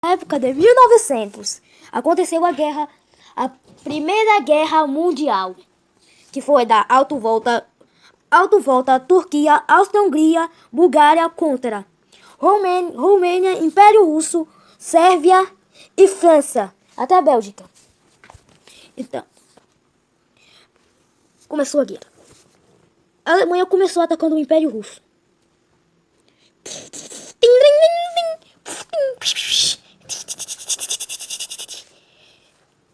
Na época de 1900, aconteceu a Primeira Guerra Mundial, que foi da Alto-Volta, Turquia, Áustria-Hungria, Bulgária contra Romênia, Império Russo, Sérvia e França, até a Bélgica. Então, começou a guerra. A Alemanha começou atacando o Império Russo.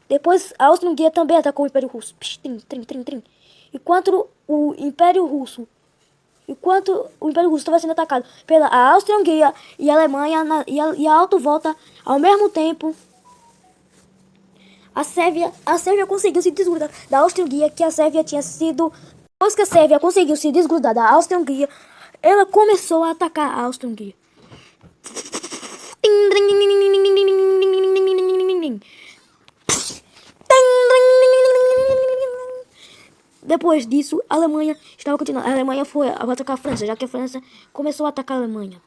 Depois a Áustria-Hungria também atacou o Império Russo. Enquanto o Império Russo estava sendo atacado pela Áustria-Hungria e a Alemanha e a Alto-Volta ao mesmo tempo, a Sérvia conseguiu se desgrudar da Áustria-Hungria, que a Sérvia tinha sido... Depois que a Sérvia conseguiu se desgrudar da Áustria-Hungria, ela começou a atacar a Áustria-Hungria. Depois disso, a Alemanha estava continuando. A Alemanha foi atacar a França, já que a França começou a atacar a Alemanha.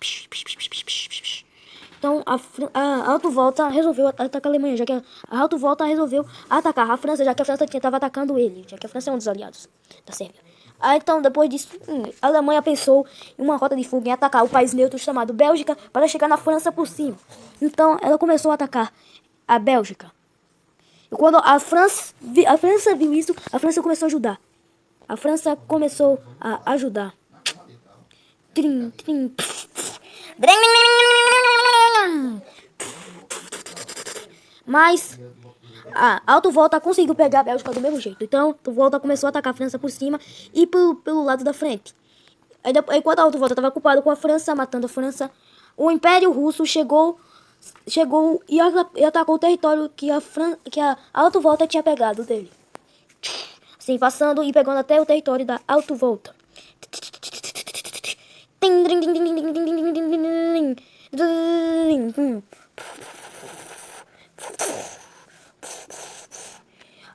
Então a Alto-Volta resolveu atacar a Alemanha, já que a Alto-Volta resolveu atacar a França, já que a França estava atacando ele, já que a França é um dos aliados da Sérvia. Então, depois disso, a Alemanha pensou em uma rota de fuga em atacar o país neutro chamado Bélgica para chegar na França por cima. Então, ela começou a atacar a Bélgica. E quando a França viu isso, a França começou a ajudar. A França começou a ajudar. Mas a Alto-Volta conseguiu pegar a Bélgica do mesmo jeito. Então, a Alto-Volta começou a atacar a França por cima e pelo lado da frente. Enquanto a Alto-Volta estava ocupada com a França, matando a França, o Império Russo chegou e atacou o território que a Alto-Volta tinha pegado dele. Assim, passando e pegando até o território da Alto-Volta.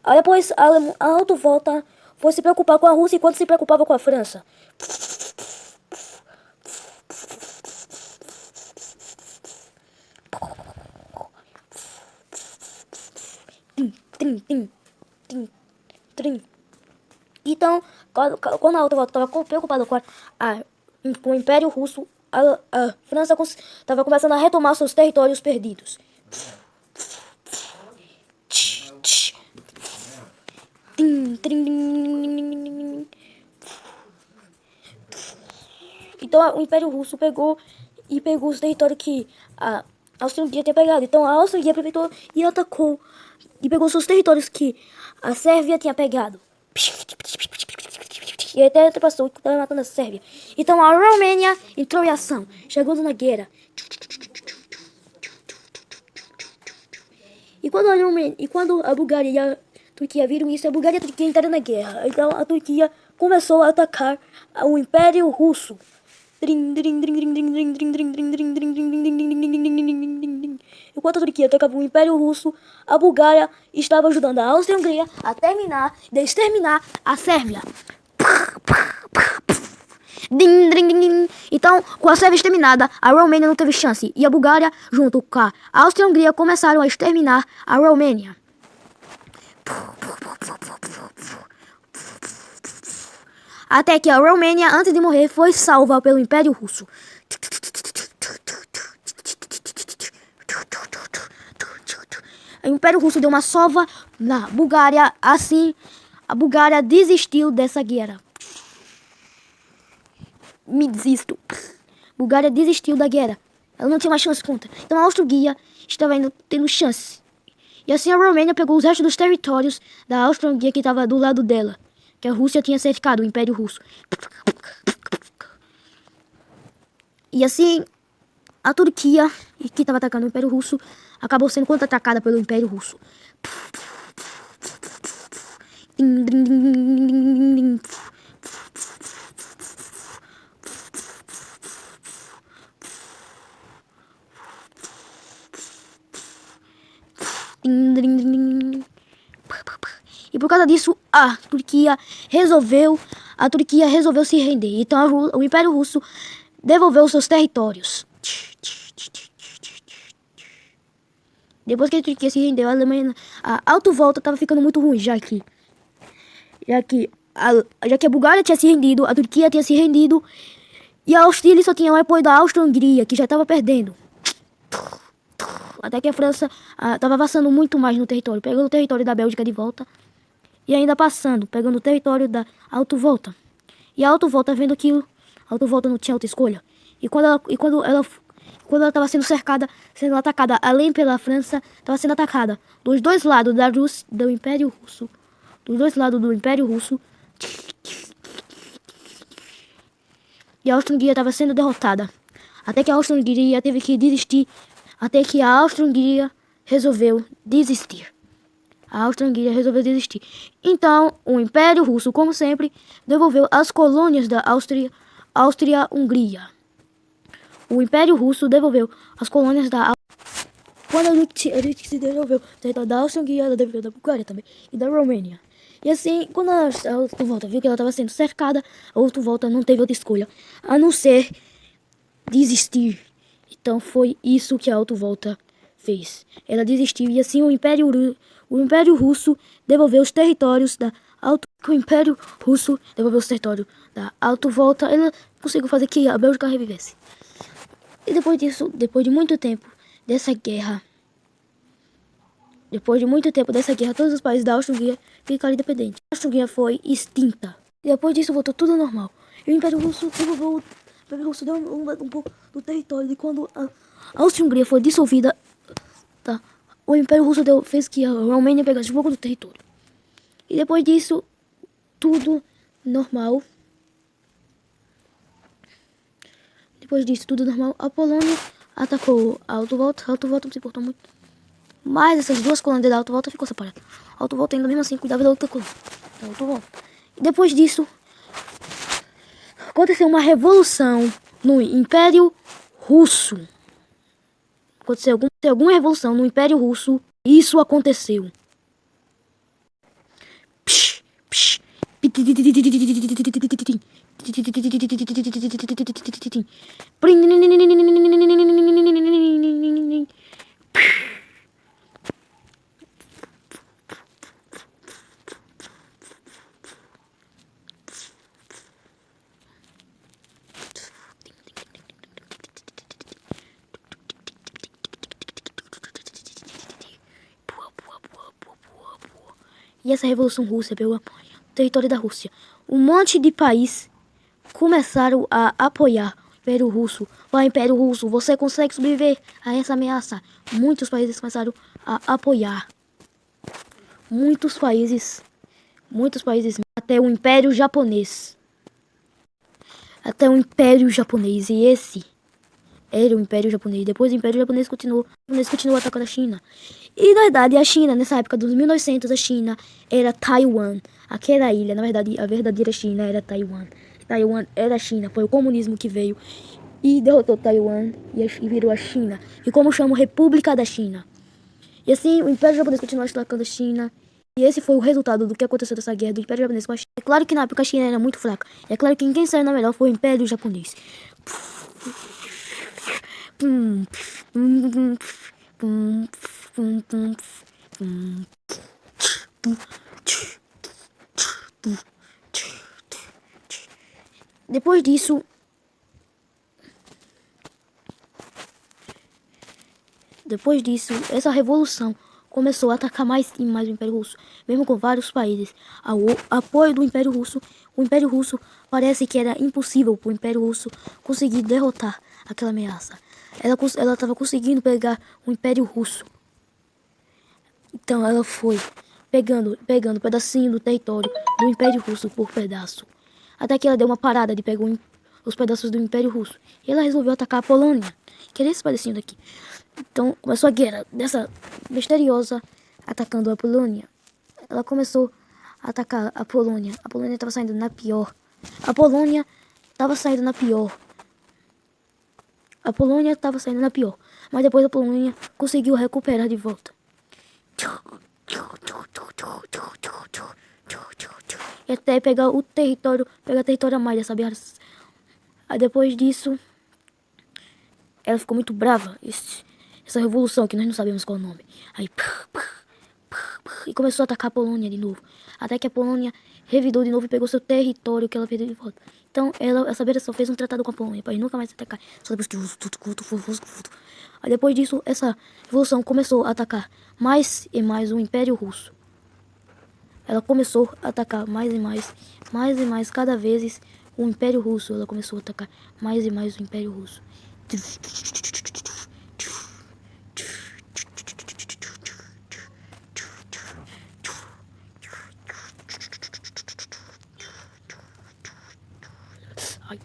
Aí depois a Alto-Volta foi se preocupar com a Rússia enquanto se preocupava com a França. Então, quando a Alto-Volta estava preocupada com o Império Russo, a França estava começando a retomar seus territórios perdidos. Então o Império Russo pegou os territórios que a Áustria-Hungria tinha pegado. Então a Áustria-Hungria aproveitou e atacou e pegou seus territórios que a Sérvia tinha pegado. E até passou que estava matando a Sérvia. Então a Romênia entrou em ação, chegando na guerra. E quando a Bulgária e a Turquia viram isso, a Bulgária e a Turquia entraram na guerra. Então a Turquia começou a atacar o Império Russo. Enquanto a Turquia atacava o Império Russo, a Bulgária estava ajudando a Áustria-Hungria a exterminar a Sérvia. Então, com a Sérvia exterminada, a Romênia não teve chance. E a Bulgária, junto com a Áustria-Hungria, começaram a exterminar a Romênia. Até que a Romênia, antes de morrer, foi salva pelo Império Russo. O Império Russo deu uma sova na Bulgária. Assim, a Bulgária desistiu dessa guerra. Me desisto. Bulgária desistiu da guerra. Ela não tinha mais chance contra. Então a Áustria-Hungria estava tendo chance. E assim a Romênia pegou os restos dos territórios da Áustria-Hungria que estava do lado dela, que a Rússia tinha cercado, o Império Russo. E assim, a Turquia, que estava atacando o Império Russo, acabou sendo contra-atacada pelo Império Russo. E por causa disso, a Turquia resolveu se render. Então o Império Russo devolveu seus territórios. Depois que a Turquia se rendeu, a Alemanha, a autovolta estava ficando muito ruim, já que a Bulgária tinha se rendido, a Turquia tinha se rendido, e a Áustria só tinha o apoio da Áustria-Hungria, que já estava perdendo. Até que a França estava avançando muito mais no território, pegando o território da Bélgica de volta, e ainda passando, pegando o território da autovolta. E a autovolta vendo que a autovolta não tinha outra escolha. E quando ela estava sendo cercada, sendo atacada, além pela França, estava sendo atacada dos dois lados do Império Russo. Dos dois lados do Império Russo. E a Áustria-Hungria estava sendo derrotada. Até que a Áustria-Hungria teve que desistir. Até que a Áustria-Hungria resolveu desistir. A Áustria-Hungria resolveu desistir. Então, o Império Russo, como sempre, devolveu as colônias da Áustria-Hungria. O Império Russo devolveu as colônias da Quando a gente se devolveu o território da Áustria-Hungria, ela devolveu da Bulgária também e da Romênia. E assim, quando a Autovolta viu que ela estava sendo cercada, a Autovolta não teve outra escolha a não ser desistir. Então foi isso que a Autovolta fez. Ela desistiu e assim o Império Russo devolveu os territórios da O Império Russo devolveu os territórios da Autovolta. Ela conseguiu fazer que a Bélgica revivesse. E depois disso, depois de muito tempo dessa guerra, todos os países da Áustria-Hungria ficaram independentes. A Áustria-Hungria foi extinta. E depois disso voltou tudo ao normal. E o Império Russo devolveu deu um pouco do território. E quando a Áustria-Hungria foi dissolvida, tá, o Império Russo fez que a Romênia pegasse um pouco do território. E depois disso, tudo normal. A Polônia atacou a Autovolta. A Autovolta não se importou muito. Mas essas duas colônias da Autovolta ficou separada. A Autovolta ainda mesmo assim cuidava da outra colônia. Da Autovolta. E depois disso, aconteceu uma revolução no Império Russo. Aconteceu alguma revolução no Império Russo. Isso aconteceu. E essa Revolução Russa pelo território da Rússia. Um monte de país começaram a apoiar o Império Russo. Vai, Império Russo, você consegue sobreviver a essa ameaça. Muitos países começaram a apoiar. Muitos países, até o Império Japonês. E esse era o Império Japonês. Depois o Império Japonês continuou atacando a China. E na verdade, a China, nessa época dos 1900, a China era Taiwan. Aquela ilha, na verdade, a verdadeira China era Taiwan. Taiwan era a China, foi o comunismo que veio e derrotou Taiwan e virou a China. E como chamam, República da China. E assim, o Império Japonês continuou atacando a China. E esse foi o resultado do que aconteceu dessa guerra do Império Japonês com a China. É claro que na época a China era muito fraca. É claro que quem saiu na melhor foi o Império Japonês. Depois disso, essa revolução começou a atacar mais e mais o Império Russo, mesmo com vários países. Ao apoio do Império Russo, o Império Russo parece que era impossível para o Império Russo conseguir derrotar aquela ameaça. Ela estava conseguindo pegar o Império Russo. Então ela foi pegando pedacinho do território do Império Russo por pedaço. Até que ela deu uma parada de pegar os pedaços do Império Russo. E ela resolveu atacar a Polônia, que era esse pedacinho daqui. Então começou a guerra dessa misteriosa atacando a Polônia. Ela começou a atacar a Polônia. A Polônia estava saindo na pior. Mas depois a Polônia conseguiu recuperar de volta. E até pegar território a mais dessa guerra. Aí depois disso, ela ficou muito brava. essa revolução que nós não sabemos qual é o nome. Aí, e começou a atacar a Polônia de novo. Até que a Polônia revidou de novo e pegou seu território que ela perdeu de volta. Então, essa só fez um tratado com a Polônia para nunca mais atacar. Só depois que aí depois disso, essa revolução começou a atacar mais e mais o Império Russo. Ela começou a atacar mais e mais, cada vez o Império Russo. Ela começou a atacar mais e mais o Império Russo. Ai.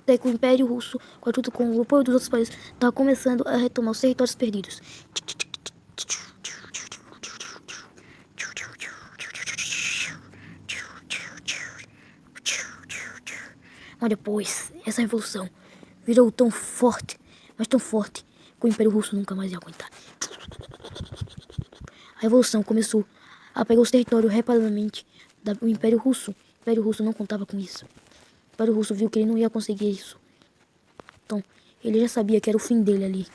Até que o Império Russo, junto com o apoio dos outros países, estava começando a retomar os territórios perdidos. Mas depois, essa revolução virou tão forte, mas tão forte, que o Império Russo nunca mais ia aguentar. A revolução começou a pegar os territórios reparadamente do Império Russo. O Império Russo não contava com isso. O Império Russo viu que ele não ia conseguir isso. Então, ele já sabia que era o fim dele ali.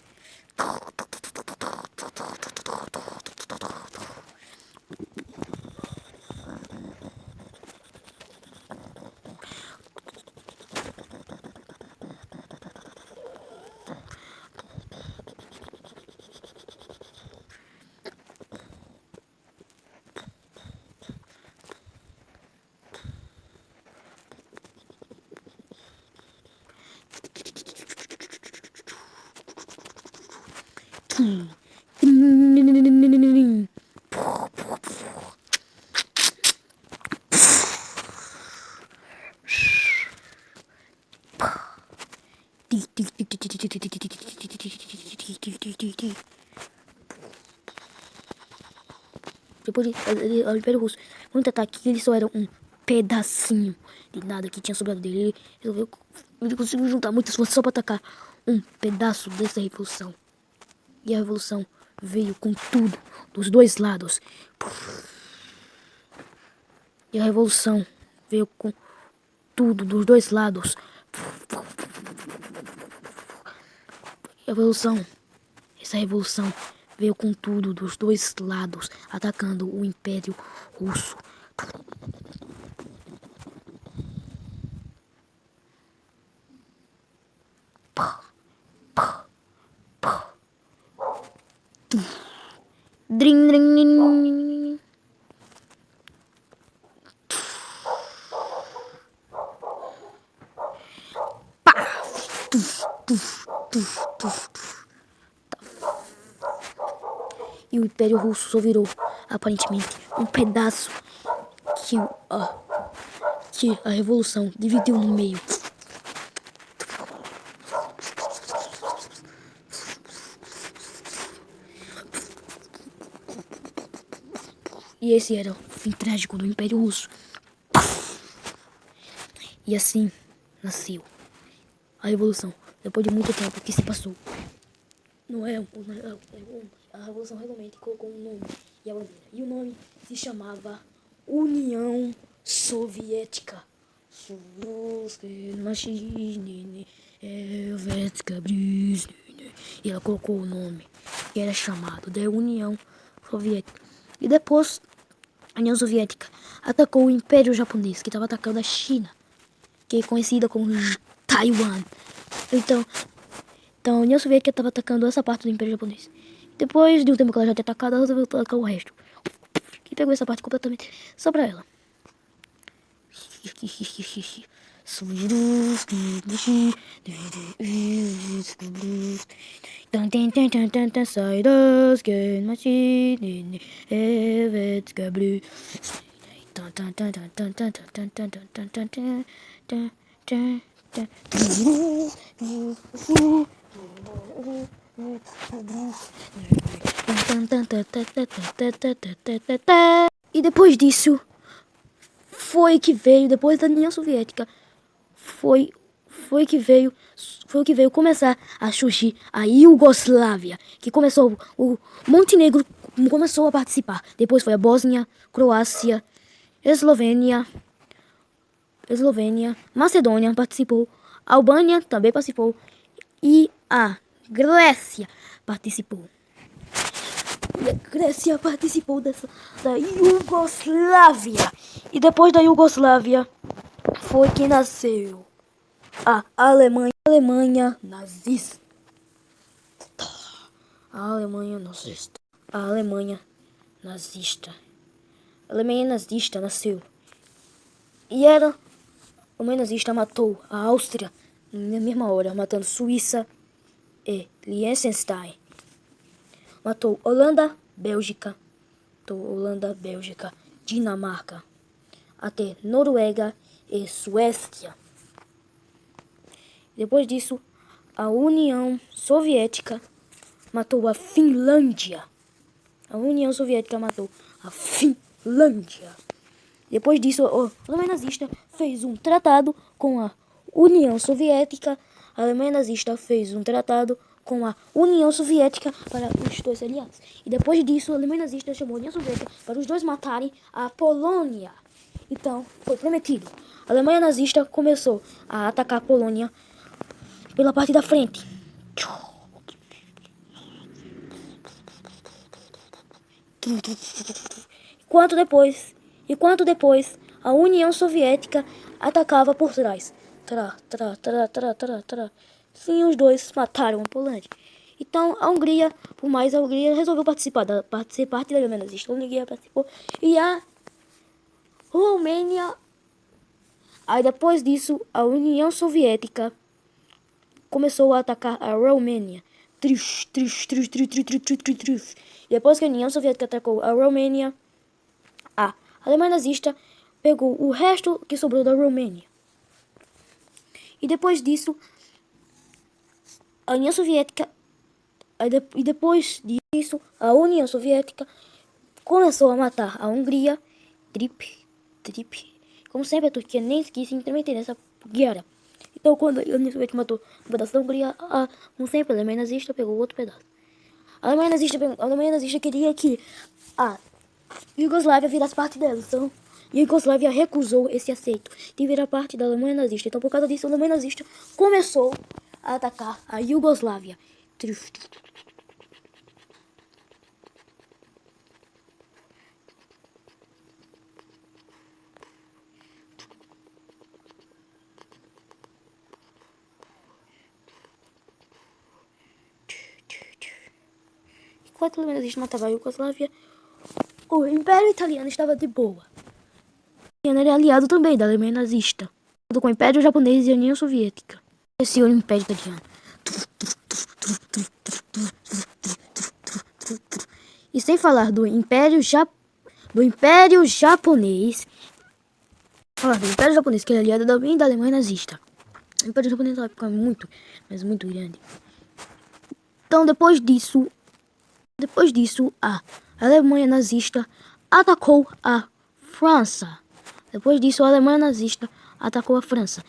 Depois o Império Russo, muito ataque, ele só era um pedacinho de nada que tinha sobrado dele. Ele conseguiu juntar muitas forças só para atacar um pedaço dessa revolução. E a revolução veio com tudo dos dois lados. E a revolução veio com tudo dos dois lados. Essa revolução veio com tudo dos dois lados, atacando o Império Russo. Dring, dring, dring. E o Império Russo só virou, aparentemente, um pedaço que a Revolução dividiu no meio. E esse era o fim trágico do Império Russo. E assim nasceu a Revolução. Depois de muito tempo que se passou. Não é a Revolução realmente colocou um nome e a bandeira. E o nome se chamava União Soviética. E ela colocou o nome que era chamado de União Soviética. E depois a União Soviética atacou o Império Japonês, que estava atacando a China, que é conhecida como Taiwan. Então a União Soviética estava atacando essa parte do Império Japonês. Depois de um tempo que ela já tinha atacado, ela resolveu atacar o resto. E pegou essa parte completamente só pra ela. E depois disso, foi que veio, depois da União Soviética, foi, foi que veio começar a surgir a Iugoslávia, que começou, o Montenegro começou a participar. Depois foi a Bósnia, Croácia, Eslovênia, Macedônia participou, a Albânia também participou e a Grécia participou. E a Grécia participou da Iugoslávia. E depois da Iugoslávia foi que nasceu a Alemanha nazista. A Alemanha nazista. A Alemanha nazista. A Alemanha nazista nasceu. E a Alemanha nazista matou a Áustria na mesma hora, matando Suíça e Liechtenstein. Matou Holanda, Bélgica, Dinamarca, até Noruega e Suécia. Depois disso, a União Soviética matou a Finlândia. A União Soviética matou a Finlândia. Depois disso, a Alemanha nazista fez um tratado com a União Soviética. A Alemanha nazista fez um tratado com a União Soviética para os dois aliados. E depois disso, a Alemanha nazista chamou a União Soviética para os dois matarem a Polônia. Então, foi prometido. A Alemanha nazista começou a atacar a Polônia pela parte da frente. Enquanto depois a União Soviética atacava por trás. Sim, os dois mataram a Polônia. Então a Hungria, por mais a Hungria resolveu ser parte da Alemanha nazista. A Hungria participou e a Romênia. Aí depois disso a União Soviética começou a atacar a Romênia. Depois que a União Soviética atacou a Romênia, a Alemanha nazista pegou o resto que sobrou da Romênia. E depois disso, a União Soviética a União Soviética começou a matar a Hungria. Como sempre, a Turquia nem quis se intermeter nessa guerra. Então, quando a União Soviética matou um pedaço da Hungria, como sempre, a Alemanha nazista pegou outro pedaço. A Alemanha nazista queria que a Iugoslávia virasse parte dela. Então, a Iugoslávia recusou esse aceito de virar parte da Alemanha nazista. Então, por causa disso, a Alemanha nazista começou a atacar a Iugoslávia. Enquanto a Alemanha nazista matava a Iugoslávia, o Império Italiano estava de boa. O Italiano era aliado também da Alemanha nazista, junto com o Império Japonês e a União Soviética. Esse é o Império Italiano. E sem falar do Império Japonês. Falar do Império Japonês, que é aliado também da Alemanha nazista. O Império Japonês na época muito, mas muito grande. Então, depois disso, a Alemanha nazista atacou a França. Depois disso, a Alemanha nazista atacou a França.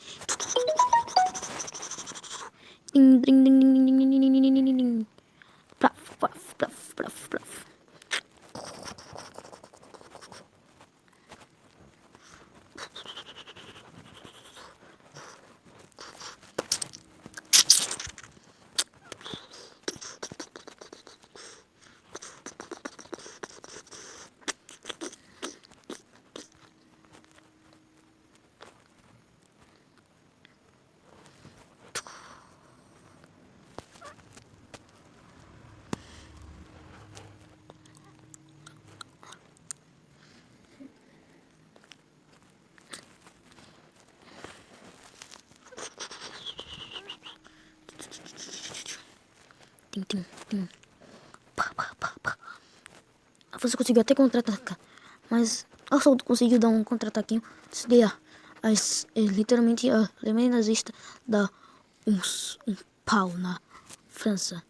Tim, tim, tim. Pá, pá, pá, pá. A França conseguiu até contra-atacar, mas a Sul conseguiu dar um contra-ataquinho. Literalmente a Alemanha nazista dá um pau na França.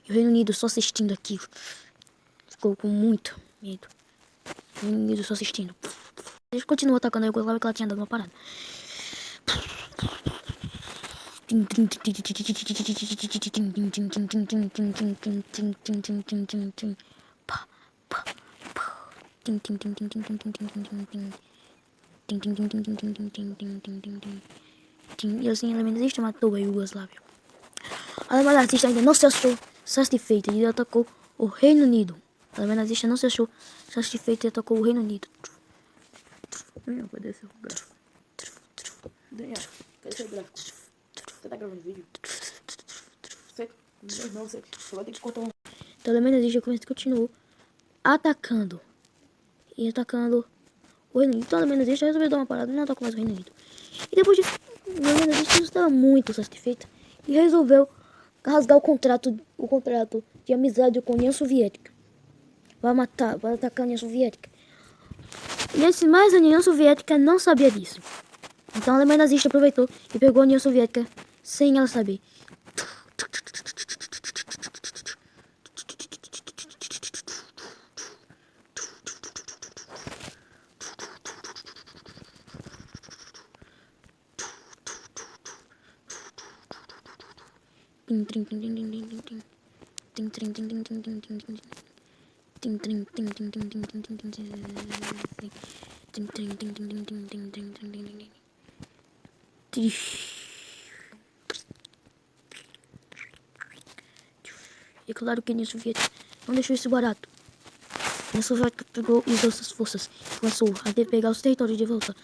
E o Reino Unido só assistindo aquilo. Ficou com muito medo. O Reino Unido só assistindo. Eles continuam atacando a Iugoslávia, que ela tinha dado uma parada. E assim a Alemanha nazista matou a Iugoslávia. A Alemanha nazista ainda não se achou satisfeita e atacou o Reino Unido. A Alemanha nazista não se achou satisfeita e atacou o Reino Unido. Daniel, cadê seu gráfico? Daniel, cadê seu gráfico? Você tá gravando vídeo? Não sei. Você vai ter que cortar um. Então a Alemanha nazista continuou atacando. E atacando o Reino Unido. Então a Alemanha nazista resolveu dar uma parada e não atacou mais o Reino Unido. E depois disso, a Alemanha nazista estava muito satisfeita e resolveu rasgar o contrato de amizade com a União Soviética. Vai atacar a União Soviética. Mas a União Soviética não sabia disso. Então a Alemanha nazista aproveitou e pegou a União Soviética sem ela saber. E claro que a União Soviética não deixou isso barato. A União Soviética pegou e usou suas forças e começou a pegar os territórios de volta.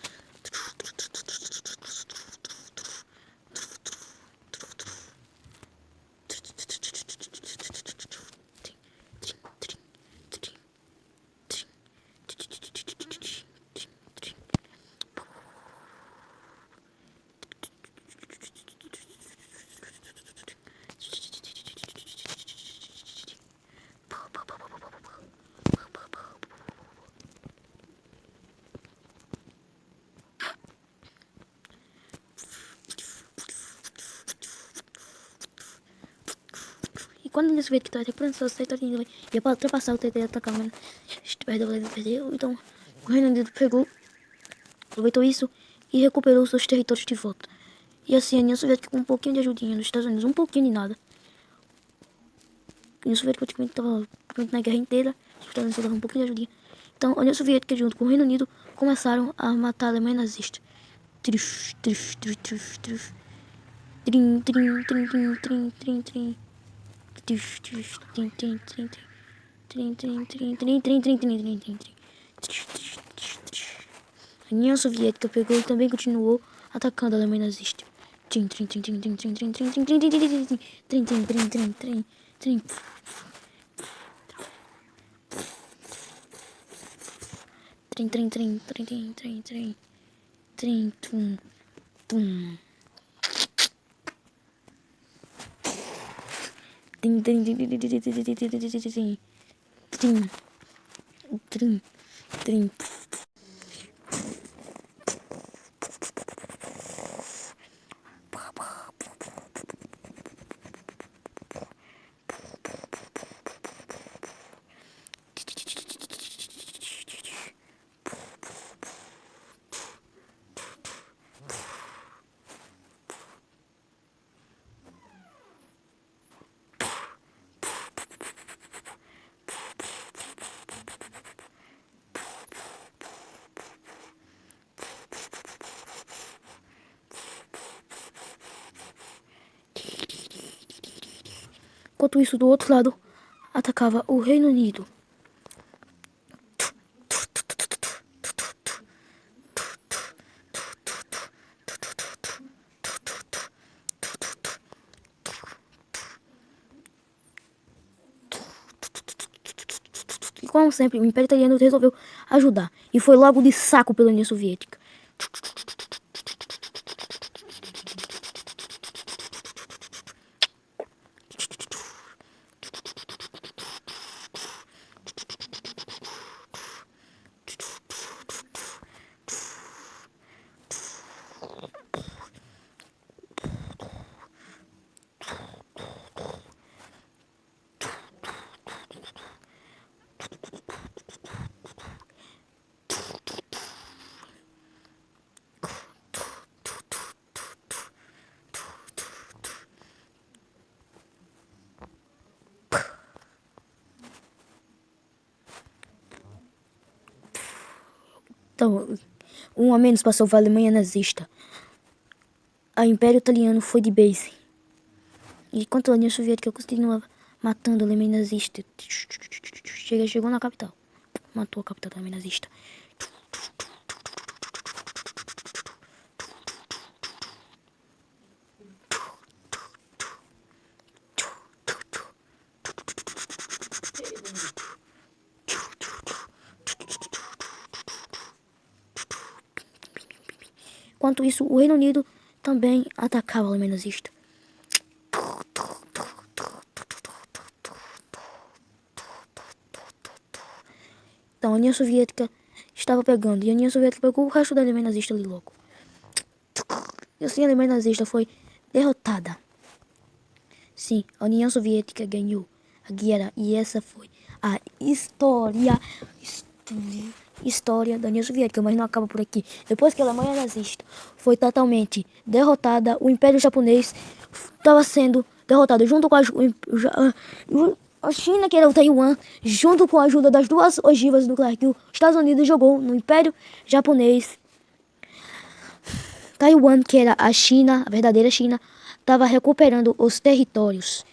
Quando a União Soviética estava recuperando seus territórios, ia para ultrapassar o território e atacar, mas perdeu. Então o Reino Unido aproveitou isso e recuperou seus territórios de volta. E assim a União Soviética com um pouquinho de ajudinha dos Estados Unidos, um pouquinho de nada. A União Soviética praticamente estava na guerra inteira, os Estados Unidos só davam um pouquinho de ajudinha. Então a União Soviética junto com o Reino Unido começaram a matar a Alemanha nazista. A União Soviética pegou e também continuou atacando a Alemanha nazista. Enquanto isso, do outro lado, atacava o Reino Unido. E como sempre, o Império Italiano resolveu ajudar. E foi logo de saco pela União Soviética. Então, um a menos passou a Alemanha nazista. O Império Italiano foi de base. Enquanto a União Soviética continuava matando a Alemanha nazista. Chegou na capital. Matou a capital da Alemanha nazista. Enquanto isso, o Reino Unido também atacava a Alemanha nazista. Então a União Soviética estava pegando. E a União Soviética pegou o resto da Alemanha nazista ali logo. E assim a Alemanha nazista foi derrotada. Sim, a União Soviética ganhou a guerra. E essa foi a história da União Soviética, mas não acaba por aqui. Depois que a Alemanha nazista foi totalmente derrotada, o Império Japonês estava sendo derrotado junto com a China, que era o Taiwan, junto com a ajuda das duas ogivas nucleares que os Estados Unidos jogou no Império Japonês. Taiwan, que era a China, a verdadeira China, estava recuperando os territórios.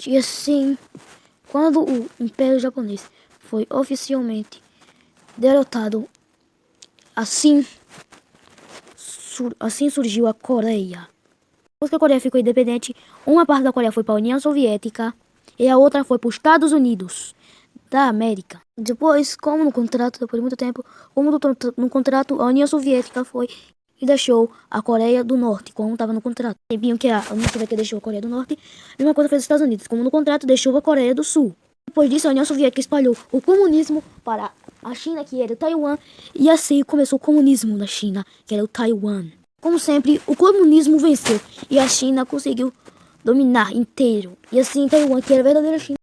E assim, quando o Império Japonês foi oficialmente derrotado, assim surgiu a Coreia. Depois que a Coreia ficou independente, uma parte da Coreia foi para a União Soviética e a outra foi para os Estados Unidos da América. Depois, como no contrato, depois de muito tempo, no contrato, a União Soviética foi e deixou a Coreia do Norte, como estava no contrato. Sabiam que a União Soviética deixou a Coreia do Norte, e uma coisa fez os Estados Unidos, como no contrato, deixou a Coreia do Sul. Depois disso, a União Soviética espalhou o comunismo para a China, que era o Taiwan, e assim começou o comunismo na China, que era o Taiwan. Como sempre, o comunismo venceu, e a China conseguiu dominar inteiro. E assim, Taiwan, que era a verdadeira China,